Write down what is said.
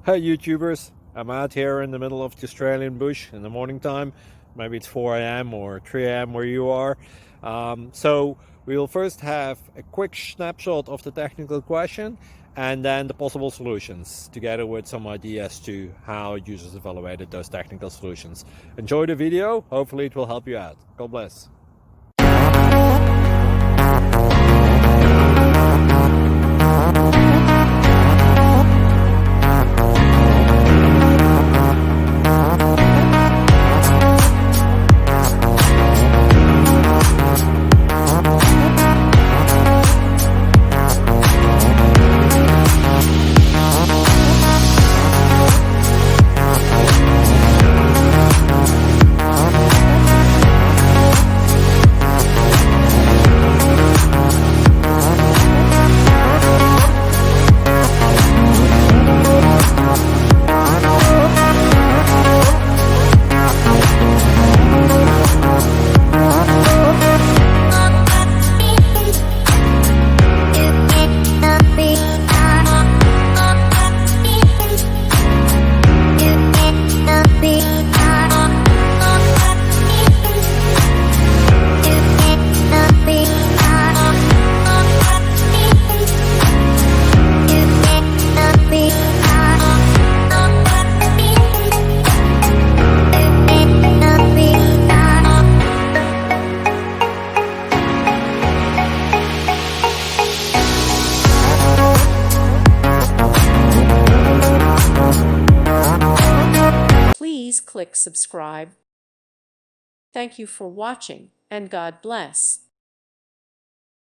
Hey YouTubers, I'm out here in the middle of the Australian bush in the morning time. Maybe it's 4 a.m. or 3 a.m. where you are. So we'll first have a quick snapshot of the technical question and then the possible solutions, together with some ideas to how users evaluated those technical solutions. Enjoy the video, hopefully it will help you out. God bless. Please click subscribe. Thank you for watching, and God bless.